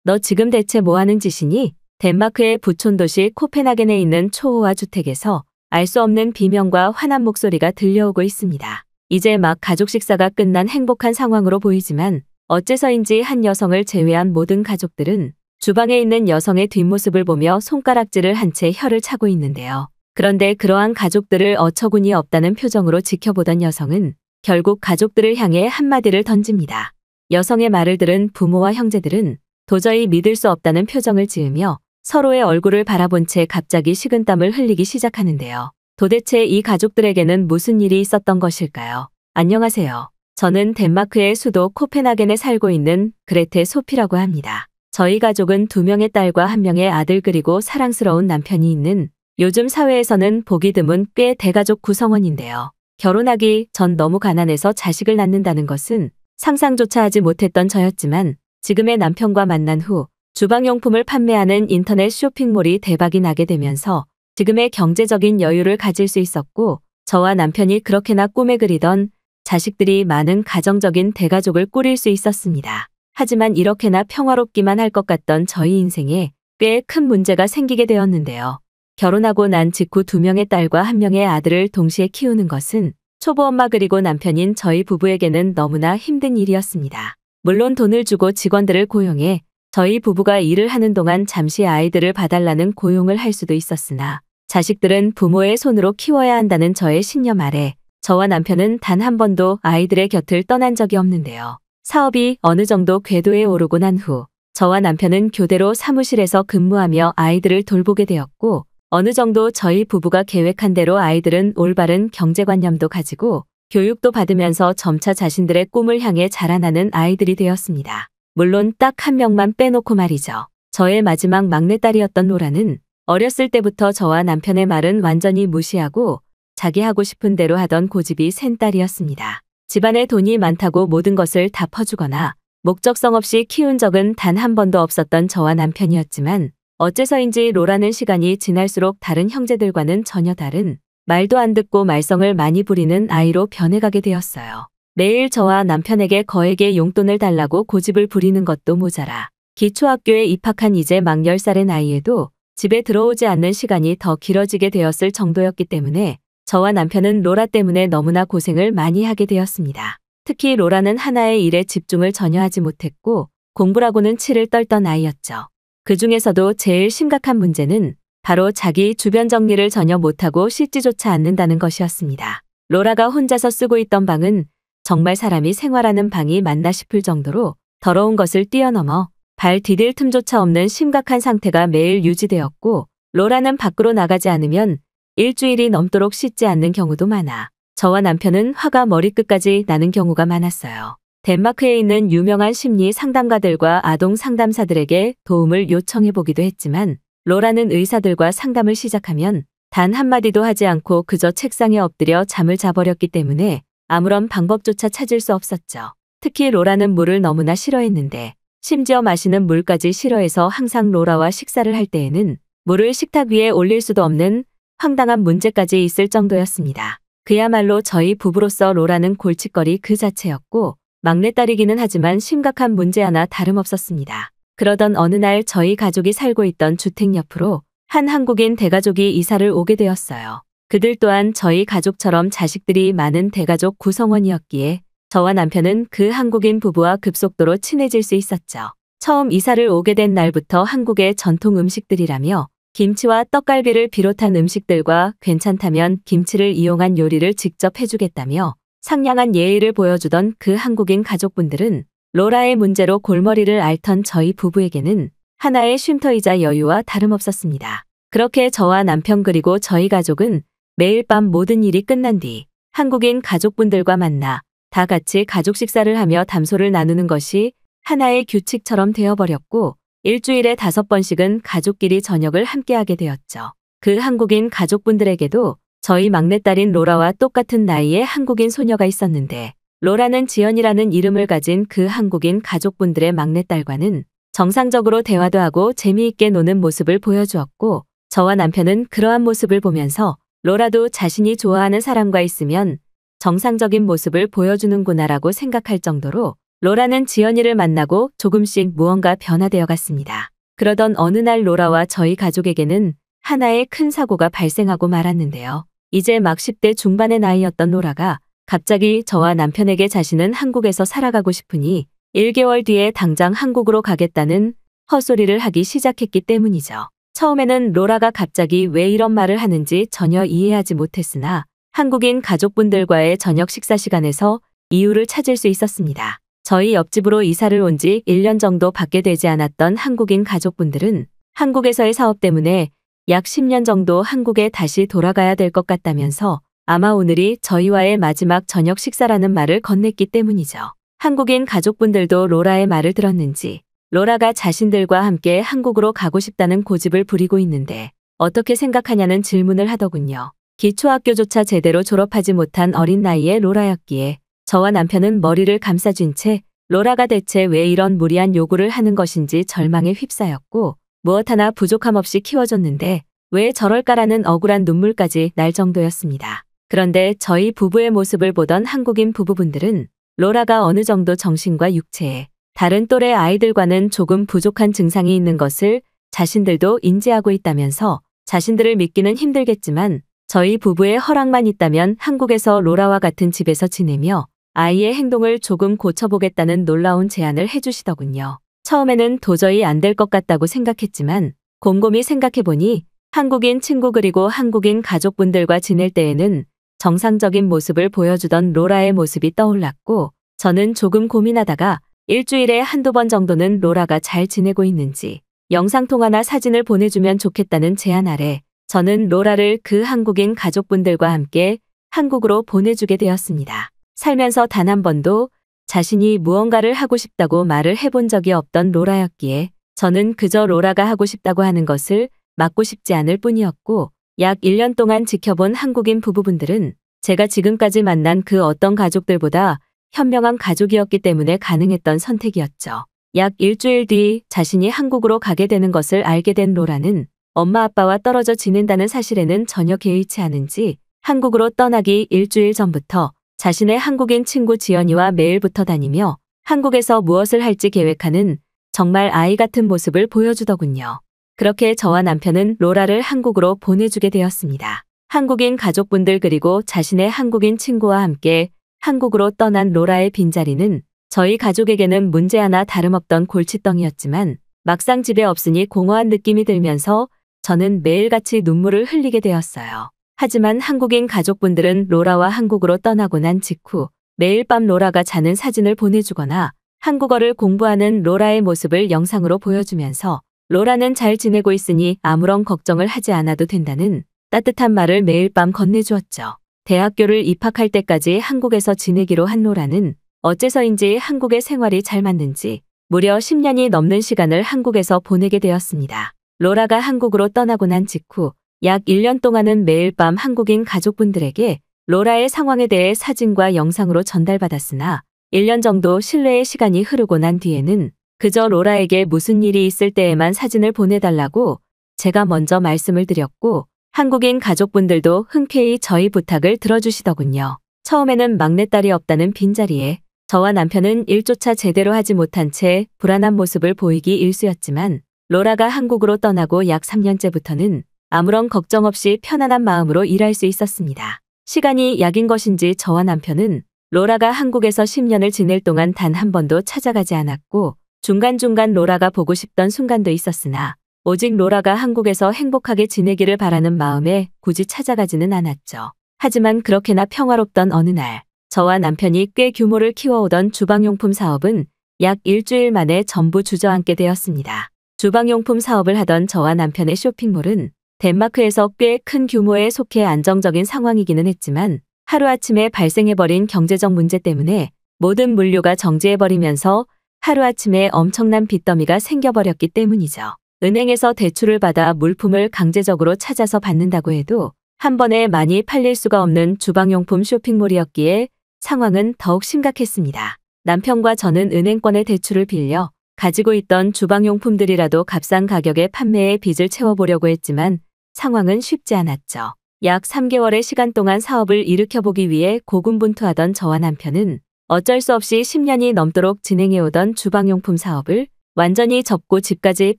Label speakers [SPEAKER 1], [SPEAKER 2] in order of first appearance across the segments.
[SPEAKER 1] 너 지금 대체 뭐 하는 짓이니? 덴마크의 부촌도시 코펜하겐에 있는 초호화 주택에서 알 수 없는 비명과 화난 목소리가 들려오고 있습니다. 이제 막 가족 식사가 끝난 행복한 상황으로 보이지만 어째서인지 한 여성을 제외한 모든 가족들은 주방에 있는 여성의 뒷모습을 보며 손가락질을 한 채 혀를 차고 있는데요. 그런데 그러한 가족들을 어처구니 없다는 표정으로 지켜보던 여성은 결국 가족들을 향해 한마디를 던집니다. 여성의 말을 들은 부모와 형제들은 도저히 믿을 수 없다는 표정을 지으며 서로의 얼굴을 바라본 채 갑자기 식은땀을 흘리기 시작하는데요. 도대체 이 가족들에게는 무슨 일이 있었던 것일까요? 안녕하세요. 저는 덴마크의 수도 코펜하겐에 살고 있는 그레테 소피라고 합니다. 저희 가족은 2명의 딸과 1명의 아들 그리고 사랑스러운 남편이 있는 요즘 사회에서는 보기 드문 꽤 대가족 구성원인데요. 결혼하기 전 너무 가난해서 자식을 낳는다는 것은 상상조차 하지 못했던 저였지만 지금의 남편과 만난 후 주방용품을 판매하는 인터넷 쇼핑몰이 대박이 나게 되면서 지금의 경제적인 여유를 가질 수 있었고 저와 남편이 그렇게나 꿈에 그리던 자식들이 많은 가정적인 대가족을 꾸릴 수 있었습니다. 하지만 이렇게나 평화롭기만 할 것 같던 저희 인생에 꽤 큰 문제가 생기게 되었는데요. 결혼하고 난 직후 2명의 딸과 1명의 아들을 동시에 키우는 것은 초보엄마 그리고 남편인 저희 부부에게는 너무나 힘든 일이었습니다. 물론 돈을 주고 직원들을 고용해 저희 부부가 일을 하는 동안 잠시 아이들을 봐달라는 고용을 할 수도 있었으나 자식들은 부모의 손으로 키워야 한다는 저의 신념 아래 저와 남편은 단 한 번도 아이들의 곁을 떠난 적이 없는데요. 사업이 어느 정도 궤도에 오르고 난 후 저와 남편은 교대로 사무실에서 근무하며 아이들을 돌보게 되었고 어느 정도 저희 부부가 계획한 대로 아이들은 올바른 경제관념도 가지고 교육도 받으면서 점차 자신들의 꿈을 향해 자라나는 아이들이 되었습니다. 물론 딱 1명만 빼놓고 말이죠. 저의 마지막 막내딸이었던 로라는 어렸을 때부터 저와 남편의 말은 완전히 무시하고 자기 하고 싶은 대로 하던 고집이 센 딸이었습니다. 집안에 돈이 많다고 모든 것을 다 퍼주거나 목적성 없이 키운 적은 단 한 번도 없었던 저와 남편이었지만 어째서인지 로라는 시간이 지날수록 다른 형제들과는 전혀 다른 말도 안 듣고 말썽을 많이 부리는 아이로 변해가게 되었어요. 매일 저와 남편에게 거액의 용돈을 달라고 고집을 부리는 것도 모자라 기초학교에 입학한 이제 막 10살의 나이에도 집에 들어오지 않는 시간이 더 길어지게 되었을 정도였기 때문에 저와 남편은 로라 때문에 너무나 고생을 많이 하게 되었습니다. 특히 로라는 하나의 일에 집중을 전혀 하지 못했고 공부라고는 치를 떨던 아이였죠. 그 중에서도 제일 심각한 문제는 바로 자기 주변 정리를 전혀 못하고 씻지조차 않는다는 것이었습니다. 로라가 혼자서 쓰고 있던 방은 정말 사람이 생활하는 방이 맞나 싶을 정도로 더러운 것을 뛰어넘어 발 디딜 틈조차 없는 심각한 상태가 매일 유지되었고 로라는 밖으로 나가지 않으면 일주일이 넘도록 씻지 않는 경우도 많아 저와 남편은 화가 머리끝까지 나는 경우가 많았어요. 덴마크에 있는 유명한 심리 상담가들과 아동 상담사들에게 도움을 요청해 보기도 했지만 로라는 의사들과 상담을 시작하면 단 한마디도 하지 않고 그저 책상에 엎드려 잠을 자버렸기 때문에 아무런 방법조차 찾을 수 없었죠. 특히 로라는 물을 너무나 싫어했는데 심지어 마시는 물까지 싫어해서 항상 로라와 식사를 할 때에는 물을 식탁 위에 올릴 수도 없는 황당한 문제까지 있을 정도였습니다. 그야말로 저희 부부로서 로라는 골칫거리 그 자체였고 막내딸이기는 하지만 심각한 문제 하나 다름없었습니다. 그러던 어느 날 저희 가족이 살고 있던 주택 옆으로 한 한국인 대가족이 이사를 오게 되었어요. 그들 또한 저희 가족처럼 자식들이 많은 대가족 구성원이었기에 저와 남편은 그 한국인 부부와 급속도로 친해질 수 있었죠. 처음 이사를 오게 된 날부터 한국의 전통 음식들이라며 김치와 떡갈비를 비롯한 음식들과 괜찮다면 김치를 이용한 요리를 직접 해주겠다며 상냥한 예의를 보여주던 그 한국인 가족분들은 로라의 문제로 골머리를 앓던 저희 부부에게는 하나의 쉼터이자 여유와 다름없었습니다. 그렇게 저와 남편 그리고 저희 가족은 매일 밤 모든 일이 끝난 뒤 한국인 가족분들과 만나 다 같이 가족 식사를 하며 담소를 나누는 것이 하나의 규칙처럼 되어버렸고 일주일에 5번씩은 가족끼리 저녁을 함께하게 되었죠. 그 한국인 가족분들에게도 저희 막내딸인 로라와 똑같은 나이의 한국인 소녀가 있었는데 로라는 지연이라는 이름을 가진 그 한국인 가족분들의 막내딸과는 정상적으로 대화도 하고 재미있게 노는 모습을 보여주었고 저와 남편은 그러한 모습을 보면서 로라도 자신이 좋아하는 사람과 있으면 정상적인 모습을 보여주는구나라고 생각할 정도로 로라는 지연이를 만나고 조금씩 무언가 변화되어 갔습니다. 그러던 어느 날 로라와 저희 가족에게는 하나의 큰 사고가 발생하고 말았는데요. 이제 막 10대 중반의 나이였던 로라가 갑자기 저와 남편에게 자신은 한국에서 살아가고 싶으니 1개월 뒤에 당장 한국으로 가겠다는 헛소리를 하기 시작했기 때문이죠. 처음에는 로라가 갑자기 왜 이런 말을 하는지 전혀 이해하지 못했으나 한국인 가족분들과의 저녁 식사 시간에서 이유를 찾을 수 있었습니다. 저희 옆집으로 이사를 온 지 1년 정도 밖에 되지 않았던 한국인 가족분들은 한국에서의 사업 때문에 약 10년 정도 한국에 다시 돌아가야 될 것 같다면서 아마 오늘이 저희와의 마지막 저녁 식사라는 말을 건넸기 때문이죠. 한국인 가족분들도 로라의 말을 들었는지 로라가 자신들과 함께 한국으로 가고 싶다는 고집을 부리고 있는데 어떻게 생각하냐는 질문을 하더군요. 기초학교조차 제대로 졸업하지 못한 어린 나이의 로라였기에 저와 남편은 머리를 감싸쥔 채 로라가 대체 왜 이런 무리한 요구를 하는 것인지 절망에 휩싸였고 무엇 하나 부족함 없이 키워줬는데 왜 저럴까라는 억울한 눈물까지 날 정도였습니다. 그런데 저희 부부의 모습을 보던 한국인 부부분들은 로라가 어느 정도 정신과 육체에 다른 또래 아이들과는 조금 부족한 증상이 있는 것을 자신들도 인지하고 있다면서 자신들을 믿기는 힘들겠지만 저희 부부의 허락만 있다면 한국에서 로라와 같은 집에서 지내며 아이의 행동을 조금 고쳐보겠다는 놀라운 제안을 해주시더군요. 처음에는 도저히 안 될 것 같다고 생각했지만 곰곰이 생각해보니 한국인 친구 그리고 한국인 가족분들과 지낼 때에는 정상적인 모습을 보여주던 로라의 모습이 떠올랐고 저는 조금 고민하다가 일주일에 한두 번 정도는 로라가 잘 지내고 있는지 영상통화나 사진을 보내주면 좋겠다는 제안 아래 저는 로라를 그 한국인 가족분들과 함께 한국으로 보내주게 되었습니다. 살면서 단 한 번도 자신이 무언가를 하고 싶다고 말을 해본 적이 없던 로라였기에 저는 그저 로라가 하고 싶다고 하는 것을 막고 싶지 않을 뿐이었고 약 1년 동안 지켜본 한국인 부부분들은 제가 지금까지 만난 그 어떤 가족들보다 현명한 가족이었기 때문에 가능했던 선택이었죠. 약 일주일 뒤 자신이 한국으로 가게 되는 것을 알게 된 로라는 엄마 아빠와 떨어져 지낸다는 사실에는 전혀 개의치 않은지 한국으로 떠나기 일주일 전부터 자신의 한국인 친구 지연이와 매일 붙어 다니며 한국에서 무엇을 할지 계획하는 정말 아이 같은 모습을 보여주더군요. 그렇게 저와 남편은 로라를 한국으로 보내주게 되었습니다. 한국인 가족분들 그리고 자신의 한국인 친구와 함께 한국으로 떠난 로라의 빈자리는 저희 가족에게는 문제 하나 다름없던 골칫덩이였지만 막상 집에 없으니 공허한 느낌이 들면서 저는 매일같이 눈물을 흘리게 되었어요. 하지만 한국인 가족분들은 로라와 한국으로 떠나고 난 직후 매일 밤 로라가 자는 사진을 보내주거나 한국어를 공부하는 로라의 모습을 영상으로 보여주면서 로라는 잘 지내고 있으니 아무런 걱정을 하지 않아도 된다는 따뜻한 말을 매일 밤 건네주었죠. 대학교를 입학할 때까지 한국에서 지내기로 한 로라는 어째서인지 한국의 생활이 잘 맞는지 무려 10년이 넘는 시간을 한국에서 보내게 되었습니다. 로라가 한국으로 떠나고 난 직후 약 1년 동안은 매일 밤 한국인 가족분들에게 로라의 상황에 대해 사진과 영상으로 전달받았으나 1년 정도 신뢰의 시간이 흐르고 난 뒤에는 그저 로라에게 무슨 일이 있을 때에만 사진을 보내달라고 제가 먼저 말씀을 드렸고 한국인 가족분들도 흔쾌히 저희 부탁을 들어주시더군요. 처음에는 막내딸이 없다는 빈자리에 저와 남편은 일조차 제대로 하지 못한 채 불안한 모습을 보이기 일쑤였지만 로라가 한국으로 떠나고 약 3년째부터는 아무런 걱정 없이 편안한 마음으로 일할 수 있었습니다. 시간이 약인 것인지 저와 남편은 로라가 한국에서 10년을 지낼 동안 단 한 번도 찾아가지 않았고 중간중간 로라가 보고 싶던 순간도 있었으나 오직 로라가 한국에서 행복하게 지내기를 바라는 마음에 굳이 찾아가지는 않았죠. 하지만 그렇게나 평화롭던 어느 날 저와 남편이 꽤 규모를 키워오던 주방용품 사업은 약 일주일 만에 전부 주저앉게 되었습니다. 주방용품 사업을 하던 저와 남편의 쇼핑몰은 덴마크에서 꽤 큰 규모에 속해 안정적인 상황이기는 했지만 하루아침에 발생해버린 경제적 문제 때문에 모든 물류가 정지해버리면서 하루아침에 엄청난 빚더미가 생겨버렸기 때문이죠. 은행에서 대출을 받아 물품을 강제적으로 찾아서 받는다고 해도 한 번에 많이 팔릴 수가 없는 주방용품 쇼핑몰이었기에 상황은 더욱 심각했습니다. 남편과 저는 은행권의 대출을 빌려 가지고 있던 주방용품들이라도 값싼 가격에 판매해 빚을 채워보려고 했지만 상황은 쉽지 않았죠. 약 3개월의 시간 동안 사업을 일으켜보기 위해 고군분투하던 저와 남편은 어쩔 수 없이 10년이 넘도록 진행해오던 주방용품 사업을 완전히 접고 집까지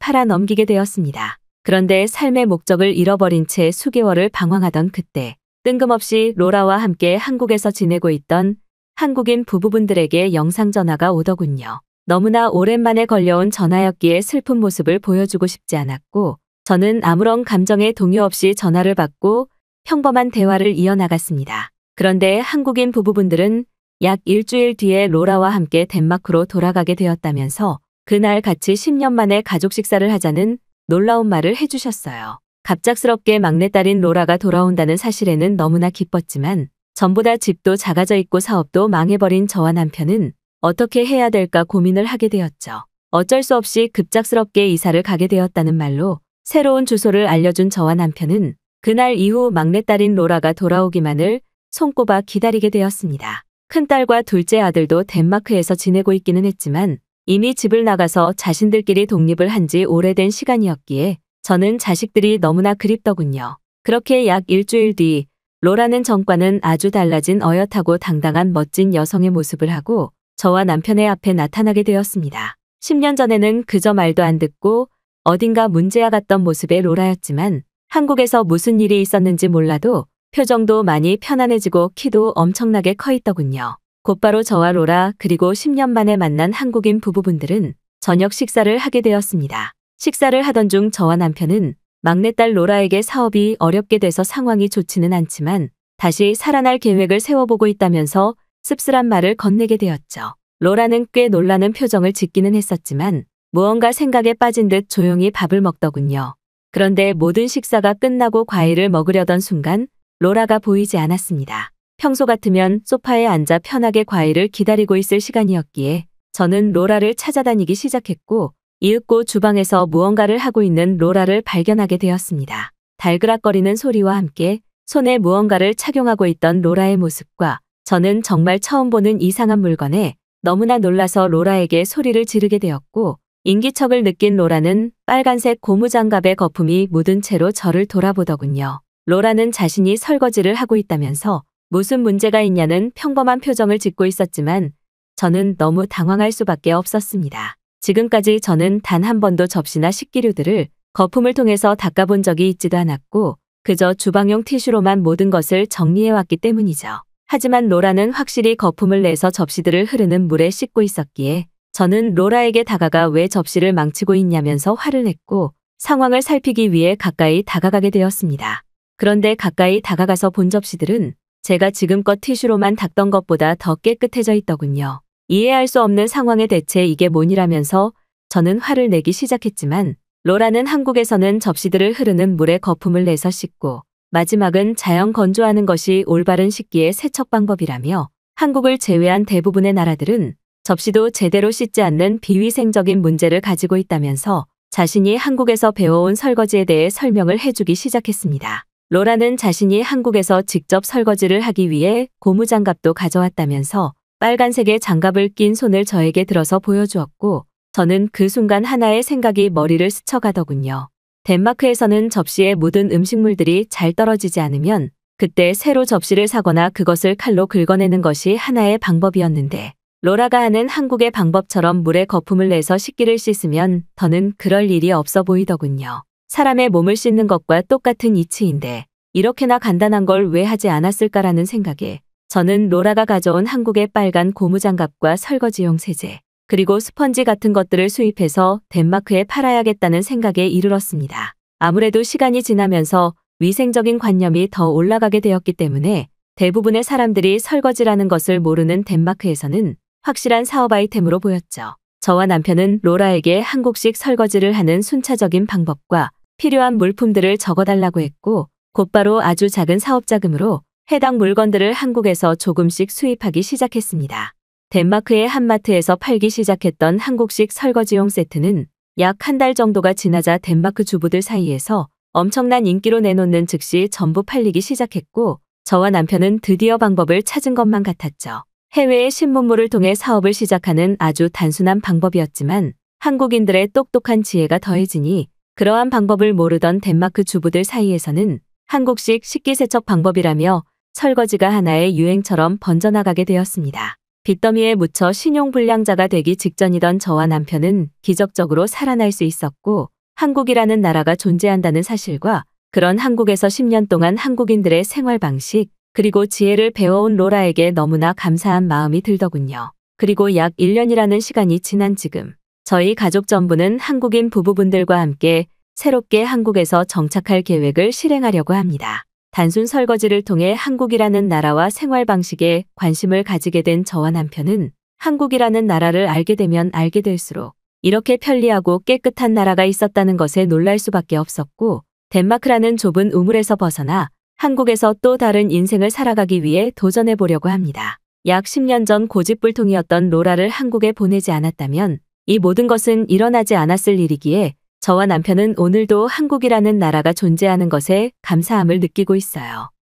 [SPEAKER 1] 팔아 넘기게 되었습니다. 그런데 삶의 목적을 잃어버린 채 수개월을 방황하던 그때 뜬금없이 로라와 함께 한국에서 지내고 있던 한국인 부부분들에게 영상전화가 오더군요. 너무나 오랜만에 걸려온 전화였기에 슬픈 모습을 보여주고 싶지 않았고 저는 아무런 감정에 동요 없이 전화를 받고 평범한 대화를 이어나갔습니다. 그런데 한국인 부부분들은 약 일주일 뒤에 로라와 함께 덴마크로 돌아가게 되었다면서 그날 같이 10년 만에 가족 식사를 하자는 놀라운 말을 해주셨어요. 갑작스럽게 막내딸인 로라가 돌아온다는 사실에는 너무나 기뻤지만 전보다 집도 작아져 있고 사업도 망해버린 저와 남편은 어떻게 해야 될까 고민을 하게 되었죠. 어쩔 수 없이 급작스럽게 이사를 가게 되었다는 말로 새로운 주소를 알려준 저와 남편은 그날 이후 막내딸인 로라가 돌아오기만을 손꼽아 기다리게 되었습니다. 큰딸과 둘째 아들도 덴마크에서 지내고 있기는 했지만 이미 집을 나가서 자신들끼리 독립을 한 지 오래된 시간이었기에 저는 자식들이 너무나 그립더군요. 그렇게 약 일주일 뒤 로라는 전과는 아주 달라진 어엿하고 당당한 멋진 여성의 모습을 하고 저와 남편의 앞에 나타나게 되었습니다. 10년 전에는 그저 말도 안 듣고 어딘가 문제아 같던 모습의 로라였지만 한국에서 무슨 일이 있었는지 몰라도 표정도 많이 편안해지고 키도 엄청나게 커 있더군요. 곧바로 저와 로라 그리고 10년 만에 만난 한국인 부부분들은 저녁 식사를 하게 되었습니다. 식사를 하던 중 저와 남편은 막내딸 로라에게 사업이 어렵게 돼서 상황이 좋지는 않지만 다시 살아날 계획을 세워보고 있다면서 씁쓸한 말을 건네게 되었죠. 로라는 꽤 놀라는 표정을 짓기는 했었지만 무언가 생각에 빠진 듯 조용히 밥을 먹더군요. 그런데 모든 식사가 끝나고 과일을 먹으려던 순간 로라가 보이지 않았습니다. 평소 같으면 소파에 앉아 편하게 과일을 기다리고 있을 시간이었기에 저는 로라를 찾아다니기 시작했고 이윽고 주방에서 무언가를 하고 있는 로라를 발견하게 되었습니다. 달그락거리는 소리와 함께 손에 무언가를 착용하고 있던 로라의 모습과 저는 정말 처음 보는 이상한 물건에 너무나 놀라서 로라에게 소리를 지르게 되었고 인기척을 느낀 로라는 빨간색 고무장갑에 거품이 묻은 채로 저를 돌아보더군요. 로라는 자신이 설거지를 하고 있다면서 무슨 문제가 있냐는 평범한 표정을 짓고 있었지만 저는 너무 당황할 수밖에 없었습니다. 지금까지 저는 단 한 번도 접시나 식기류들을 거품을 통해서 닦아본 적이 있지도 않았고 그저 주방용 티슈로만 모든 것을 정리해왔기 때문이죠. 하지만 로라는 확실히 거품을 내서 접시들을 흐르는 물에 씻고 있었기에 저는 로라에게 다가가 왜 접시를 망치고 있냐면서 화를 냈고 상황을 살피기 위해 가까이 다가가게 되었습니다. 그런데 가까이 다가가서 본 접시들은 제가 지금껏 티슈로만 닦던 것보다 더 깨끗해져 있더군요. 이해할 수 없는 상황에 대체 이게 뭐니라면서 저는 화를 내기 시작했지만 로라는 한국에서는 접시들을 흐르는 물에 거품을 내서 씻고 마지막은 자연 건조하는 것이 올바른 씻기의 세척 방법이라며 한국을 제외한 대부분의 나라들은 접시도 제대로 씻지 않는 비위생적인 문제를 가지고 있다면서 자신이 한국에서 배워온 설거지에 대해 설명을 해주기 시작했습니다. 로라는 자신이 한국에서 직접 설거지를 하기 위해 고무장갑도 가져왔다면서 빨간색의 장갑을 낀 손을 저에게 들어서 보여주었고 저는 그 순간 하나의 생각이 머리를 스쳐가더군요. 덴마크에서는 접시에 묻은 음식물들이 잘 떨어지지 않으면 그때 새로 접시를 사거나 그것을 칼로 긁어내는 것이 하나의 방법이었는데 로라가 하는 한국의 방법처럼 물에 거품을 내서 식기를 씻으면 더는 그럴 일이 없어 보이더군요. 사람의 몸을 씻는 것과 똑같은 이치인데 이렇게나 간단한 걸 왜 하지 않았을까라는 생각에 저는 로라가 가져온 한국의 빨간 고무장갑과 설거지용 세제 그리고 스펀지 같은 것들을 수입해서 덴마크에 팔아야겠다는 생각에 이르렀습니다. 아무래도 시간이 지나면서 위생적인 관념이 더 올라가게 되었기 때문에 대부분의 사람들이 설거지라는 것을 모르는 덴마크에서는 확실한 사업 아이템으로 보였죠. 저와 남편은 로라에게 한국식 설거지를 하는 순차적인 방법과 필요한 물품들을 적어달라고 했고 곧바로 아주 작은 사업 자금으로 해당 물건들을 한국에서 조금씩 수입하기 시작했습니다. 덴마크의 한마트에서 팔기 시작했던 한국식 설거지용 세트는 약 한 달 정도가 지나자 덴마크 주부들 사이에서 엄청난 인기로 내놓는 즉시 전부 팔리기 시작했고 저와 남편은 드디어 방법을 찾은 것만 같았죠. 해외의 신문물을 통해 사업을 시작하는 아주 단순한 방법이었지만 한국인들의 똑똑한 지혜가 더해지니 그러한 방법을 모르던 덴마크 주부들 사이에서는 한국식 식기세척 방법이라며 설거지가 하나의 유행처럼 번져나가게 되었습니다. 빚더미에 묻혀 신용불량자가 되기 직전이던 저와 남편은 기적적으로 살아날 수 있었고 한국이라는 나라가 존재한다는 사실과 그런 한국에서 10년 동안 한국인들의 생활 방식 그리고 지혜를 배워온 로라에게 너무나 감사한 마음이 들더군요. 그리고 약 1년이라는 시간이 지난 지금 저희 가족 전부는 한국인 부부분들과 함께 새롭게 한국에서 정착할 계획을 실행하려고 합니다. 단순 설거지를 통해 한국이라는 나라와 생활 방식에 관심을 가지게 된 저와 남편은 한국이라는 나라를 알게 되면 알게 될수록 이렇게 편리하고 깨끗한 나라가 있었다는 것에 놀랄 수밖에 없었고 덴마크라는 좁은 우물에서 벗어나 한국에서 또 다른 인생을 살아가기 위해 도전해 보려고 합니다. 약 10년 전 고집불통이었던 로라를 한국에 보내지 않았다면 이 모든 것은 일어나지 않았을 일이기에 저와 남편은 오늘도 한국이라는 나라가 존재하는 것에 감사함을 느끼고 있어요.